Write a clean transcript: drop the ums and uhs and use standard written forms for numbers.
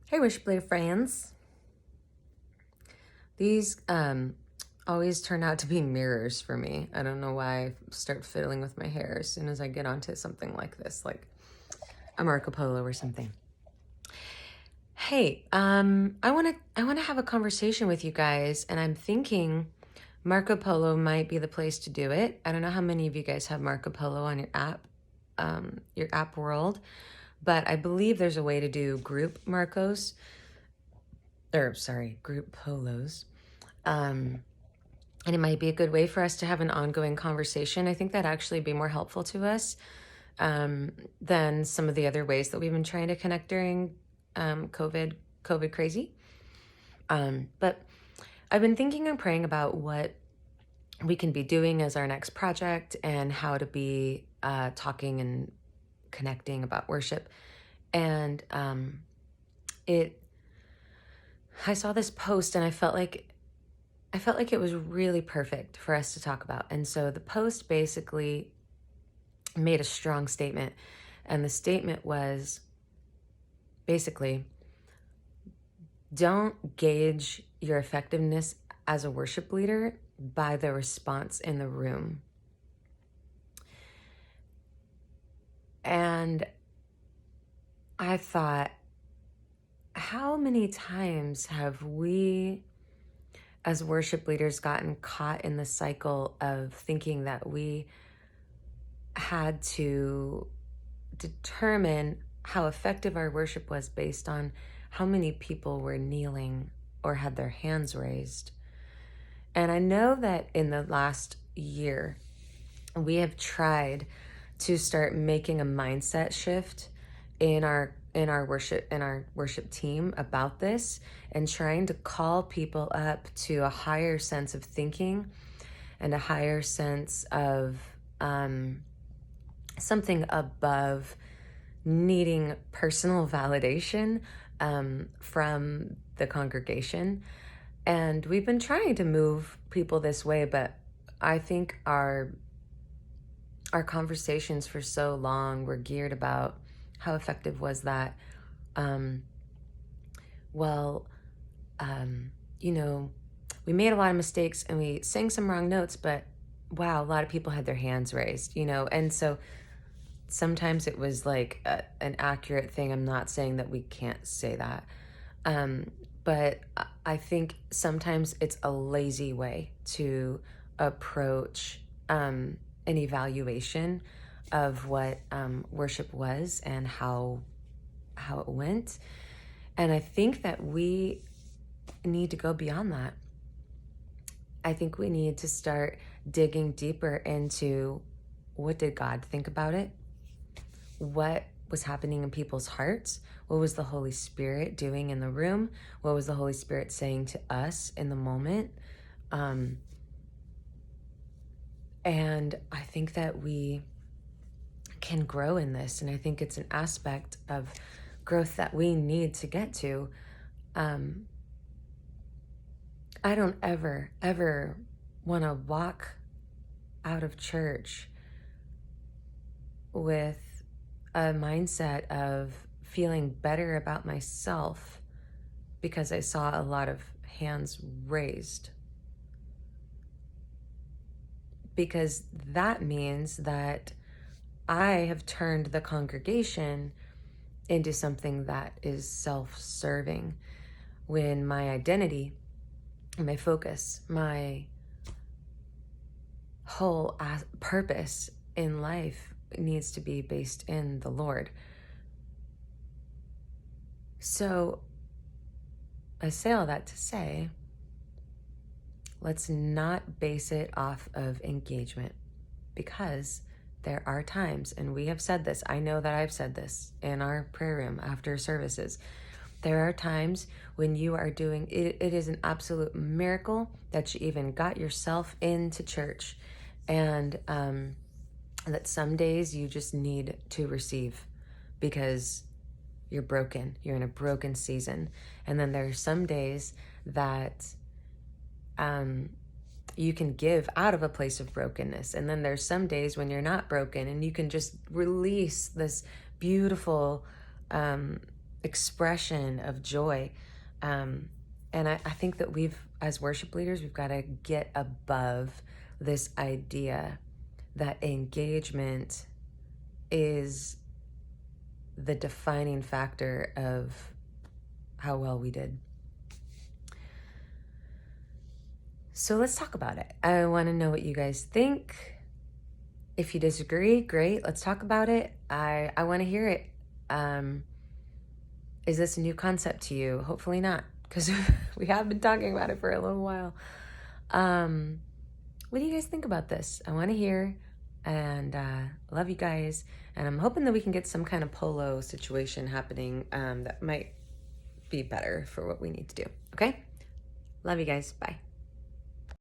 Hey, Wishblade friends. These always turn out to be mirrors for me. I don't know why I start fiddling with my hair as soon as I get onto something like this, like a Marco Polo or something. Hey, I wanna have a conversation with you guys, and I'm thinking Marco Polo might be the place to do it. I don't know how many of you guys have Marco Polo on your app world, but I believe there's a way to do group Marcos, or sorry, group polos. And it might be a good way for us to have an ongoing conversation. I think that'd actually be more helpful to us than some of the other ways that we've been trying to connect during COVID crazy. But I've been thinking and praying about what we can be doing as our next project and how to be talking and connecting about worship. And I saw this post and I felt like it was really perfect for us to talk about. And so the post basically made a strong statement. And the statement was basically, don't gauge your effectiveness as a worship leader by the response in the room. And I thought, how many times have we as worship leaders gotten caught in the cycle of thinking that we had to determine how effective our worship was based on how many people were kneeling or had their hands raised? And I know that in the last year, we have tried to start making a mindset shift in our worship team about this, and trying to call people up to a higher sense of thinking and a higher sense of something above needing personal validation from the congregation. And we've been trying to move people this way, but I think our conversations for so long were geared about how effective was that. Well, you know, we made a lot of mistakes and we sang some wrong notes, but wow, a lot of people had their hands raised, and so sometimes it was like an accurate thing. I'm not saying that we can't say that. But I think sometimes it's a lazy way to approach an evaluation of what worship was and how it went. And I think that we need to go beyond that. I think we need to start digging deeper into, what did God think about it? What was happening in people's hearts? What was the Holy Spirit doing in the room? What was the Holy Spirit saying to us in the moment? And I think that we can grow in this. And I think it's an aspect of growth that we need to get to. I don't ever want to walk out of church with a mindset of feeling better about myself because I saw a lot of hands raised. Because that means that I have turned the congregation into something that is self-serving, when my identity, my focus, my whole purpose in life needs to be based in the Lord. So I say all that to say, let's not base it off of engagement, because there are times, and we have said this, I know that I've said this in our prayer room after services, there are times when you are doing, it is an absolute miracle that you even got yourself into church, and that some days you just need to receive because you're broken, you're in a broken season. And then there are some days that you can give out of a place of brokenness. And then there's some days when you're not broken and you can just release this beautiful expression of joy. And I think that as worship leaders, we've got to get above this idea that engagement is the defining factor of how well we did. So let's talk about it. I want to know what you guys think. If you disagree, great. Let's talk about it. I want to hear it. Is this a new concept to you? Hopefully not, because we have been talking about it for a little while. What do you guys think about this? I want to hear, and love you guys. And I'm hoping that we can get some kind of polo situation happening that might be better for what we need to do. Okay? Love you guys. Bye.